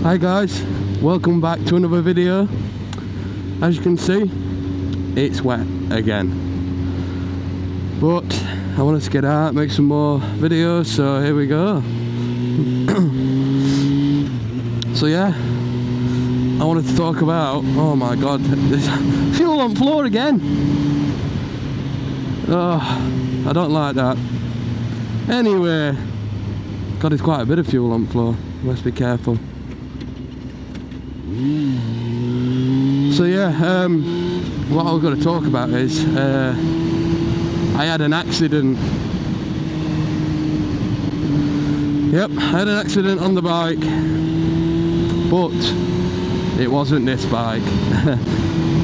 Hi guys, welcome back to another video. As you can see, it's wet again, but I wanted to get out, make some more videos, so here we go. So yeah, I wanted to talk about, oh my god, there's fuel on floor again. Oh, I don't like that. Anyway, god, there's quite a bit of fuel on floor, let's be careful. So yeah, what I was going to talk about is I had an accident. Yep, I had an accident on the bike, but it wasn't this bike.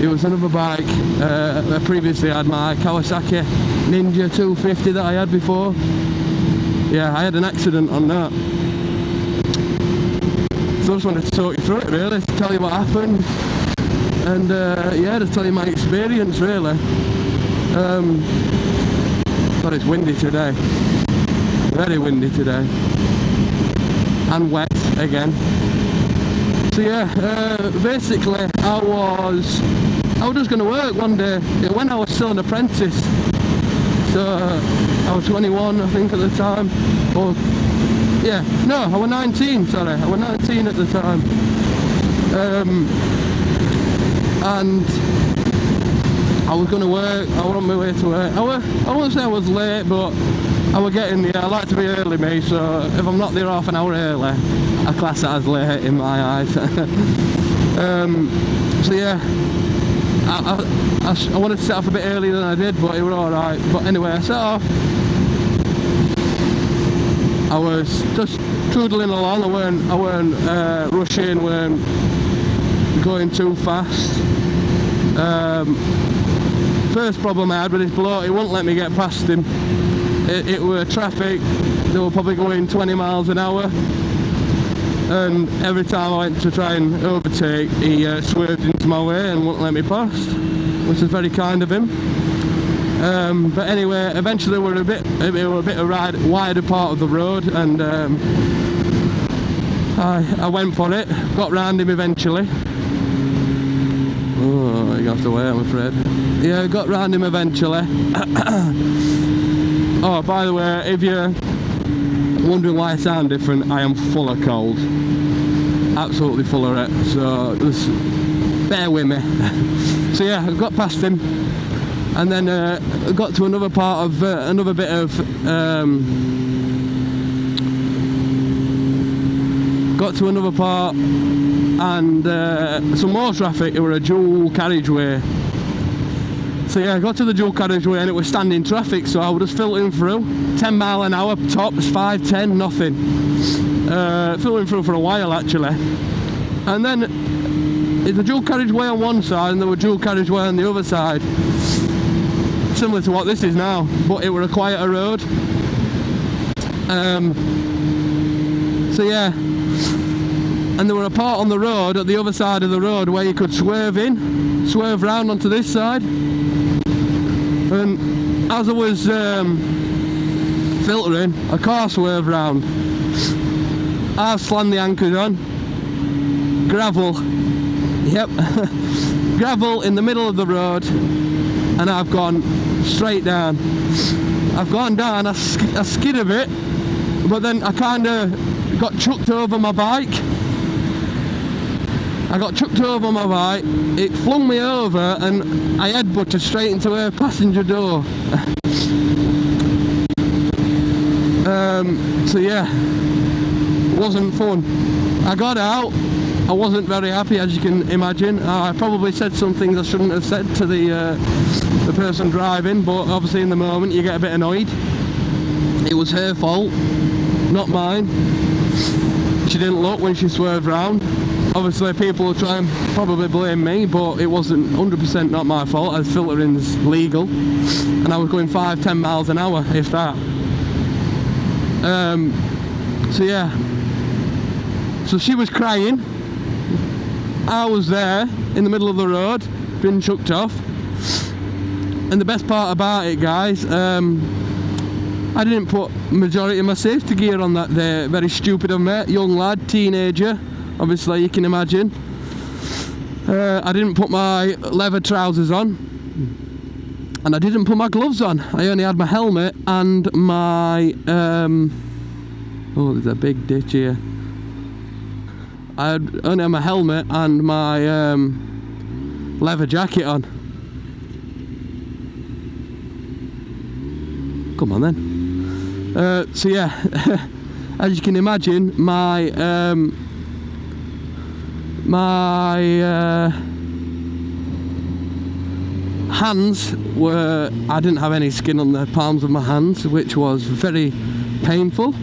It was another bike. I previously had my Kawasaki Ninja 250 that I had before. Yeah, I had an accident on that. So I just wanted to talk you through it really, to tell you what happened. And yeah, to tell you my experience really. But it's windy today, very windy today, and wet again. So yeah, basically I was just going to work one day when I was still an apprentice. So I was 21 I think at the time, or yeah, no, I was 19, sorry, I was 19 at the time. And I was going to work, I was on my way to work. I won't say I was late, but I was getting there. I like to be early, me, so if I'm not there half an hour early, I class that as late in my eyes. So yeah, I wanted to set off a bit earlier than I did, but it was alright. But anyway, I set off. I was just toodling along, I weren't rushing, weren't going too fast. First problem I had with this bloke, he wouldn't let me get past him. It were traffic, they were probably going 20 miles an hour, and every time I went to try and overtake, he swerved into my way and wouldn't let me past, which is very kind of him. But anyway, eventually we were a bit wider part of the road, and I went for it, got round him eventually. Oh, you have to wait, I'm afraid. Yeah, got round him eventually. Oh, by the way, if you're wondering why I sound different, I am full of cold. Absolutely full of it, so just bear with me. So yeah, I got past him, and then got to another part of, another bit of, got to another part, and some more traffic. It was a dual carriageway. So yeah, I got to the dual carriageway and it was standing traffic, so I was just filtering through, 10 mile an hour tops, 5, 10, nothing. Filtering through for a while actually. And then it's a dual carriageway on one side and there was a dual carriageway on the other side. Similar to what this is now, but it was a quieter road. So yeah. And there were a part on the road, at the other side of the road, where you could swerve round onto this side. And as I was filtering, a car swerved round. I've slammed the anchors on. Gravel. Yep. Gravel in the middle of the road. And I've gone straight down. I've gone down, I skid a bit, but then I kind of got chucked over my bike. I got chucked over my bike, it flung me over and I headbutted straight into her passenger door. So yeah, it wasn't fun. I got out, I wasn't very happy as you can imagine. I probably said some things I shouldn't have said to the person driving, but obviously in the moment you get a bit annoyed. It was her fault, not mine. She didn't look when she swerved round. Obviously people will try and probably blame me, but it wasn't 100% not my fault, as filtering's legal. And I was going 5-10 miles an hour, if that. So yeah. So she was crying. I was there, in the middle of the road, being chucked off. And the best part about it, guys, I didn't put majority of my safety gear on that day. Very stupid of me, young lad, teenager. obviously you can imagine. I didn't put my leather trousers on, and I didn't put my gloves on. I only had my helmet and my oh, there's a big ditch here. I only had my helmet and my leather jacket on. Come on then. So yeah, as you can imagine, my hands were, I didn't have any skin on the palms of my hands, which was very painful.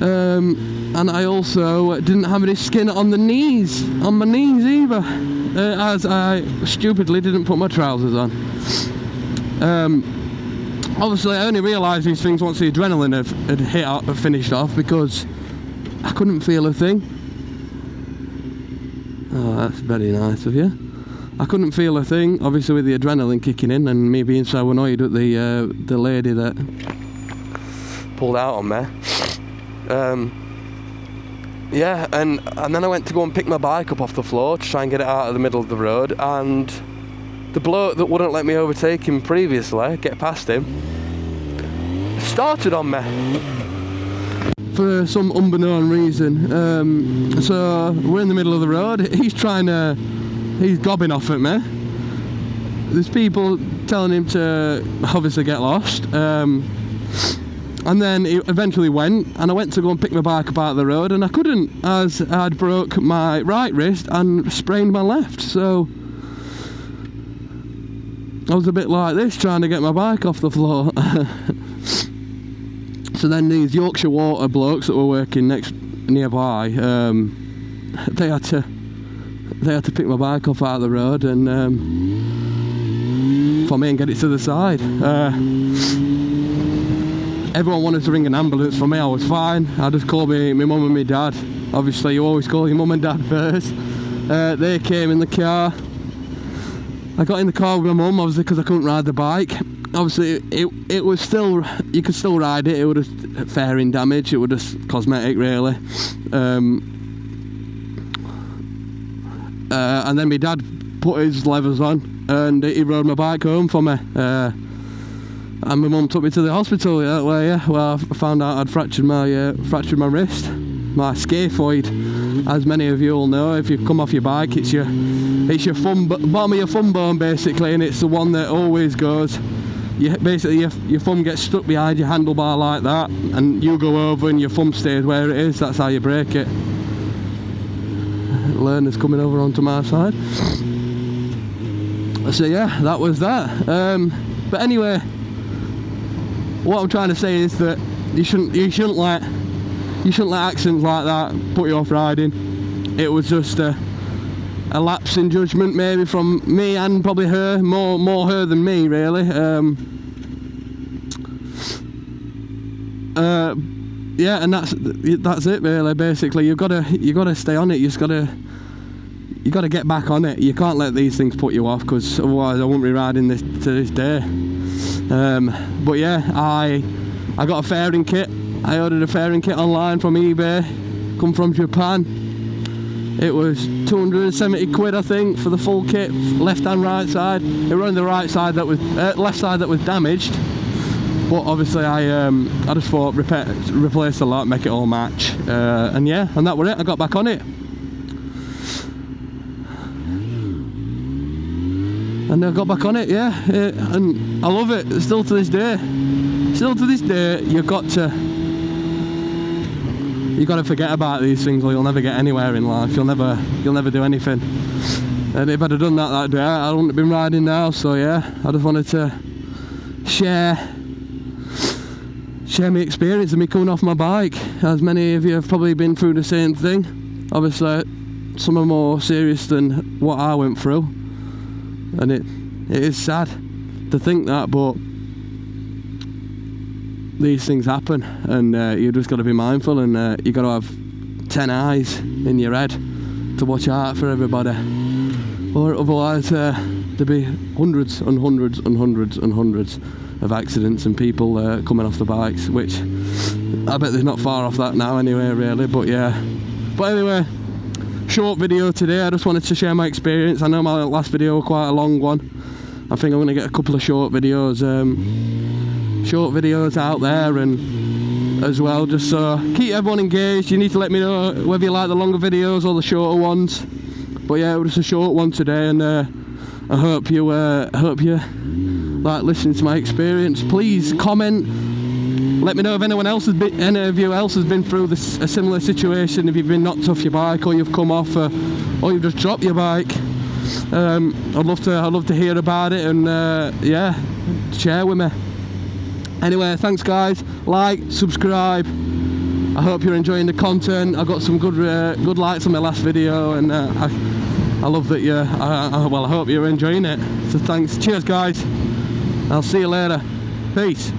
And I also didn't have any skin on the knees, on my knees either, as I stupidly didn't put my trousers on. Obviously I only realised these things once the adrenaline had finished off, because I couldn't feel a thing. Oh, that's very nice of you. I couldn't feel a thing, obviously with the adrenaline kicking in and me being so annoyed at the lady that pulled out on me. Yeah, and then I went to go and pick my bike up off the floor to try and get it out of the middle of the road, and the bloke that wouldn't let me overtake him previously, get past him, started on me for some unbeknown reason. So we're in the middle of the road, he's gobbing off at me. There's people telling him to obviously get lost. And then he eventually went, and I went to go and pick my bike up out of the road, and I couldn't, as I'd broke my right wrist and sprained my left. So I was a bit like this, trying to get my bike off the floor. So then these Yorkshire Water blokes that were working nearby, they had to pick my bike up out of the road and for me and get it to the side. Everyone wanted to ring an ambulance for me. I was fine. I just called my mum and my dad. Obviously you always call your mum and dad first. They came in the car. I got in the car with my mum, obviously, because I couldn't ride the bike. Obviously it was still, you could still ride it. It would have fairing damage. It would just cosmetic really. And then my dad put his leathers on and he rode my bike home for me. And my mum took me to the hospital that way. Yeah. Well, I found out I'd fractured my wrist, my scaphoid. As many of you all know, if you come off your bike, it's your bottom of your thumb bone basically, and it's the one that always goes. Basically your thumb gets stuck behind your handlebar like that, and you go over and your thumb stays where it is. That's how you break it. Learner's coming over onto my side. So yeah, that was that. But anyway, what I'm trying to say is that you shouldn't let accidents like that put you off riding. It was just a lapse in judgment, maybe from me and probably her, more her than me really. Yeah, and that's it really. Basically, you gotta stay on it. You gotta get back on it. You can't let these things put you off, because otherwise I wouldn't be riding this to this day. But yeah, I got a fairing kit. I ordered a fairing kit online from eBay, come from Japan. It was 270 quid I think for the full kit, left and right side. It was on the right side that was left side that was damaged, but obviously I just thought replace the lot, make it all match, and yeah, and that was it. I got back on it. And I got back on it, yeah, and I love it, still to this day. Still to this day, you've got to forget about these things, or you'll never get anywhere in life. You'll never do anything. And if I'd have done that day, I wouldn't have been riding now. So yeah, I just wanted to share my experience of me coming off my bike, as many of you have probably been through the same thing. Obviously, some are more serious than what I went through, and it is sad to think that, but these things happen, and you just got to be mindful, and you got to have 10 eyes in your head to watch out for everybody, or otherwise there'd be hundreds and hundreds and hundreds and hundreds of accidents and people coming off the bikes, which I bet there's not far off that now anyway really. But yeah, but anyway, short video today. I just wanted to share my experience. I know my last video was quite a long one. I think I'm going to get a couple of short videos out there, and as well, just so keep everyone engaged. You need to let me know whether you like the longer videos or the shorter ones. But yeah, it was just a short one today, and I hope you like listening to my experience. Please comment. Let me know if any of you else has been through a similar situation. If you've been knocked off your bike, or you've come off, or you've just dropped your bike. I'd love to hear about it, and yeah, share with me. Anyway, thanks guys. Like, subscribe. I hope you're enjoying the content. I got some good likes on my last video, and I love that you. Well, I hope you're enjoying it. So thanks. Cheers, guys. I'll see you later. Peace.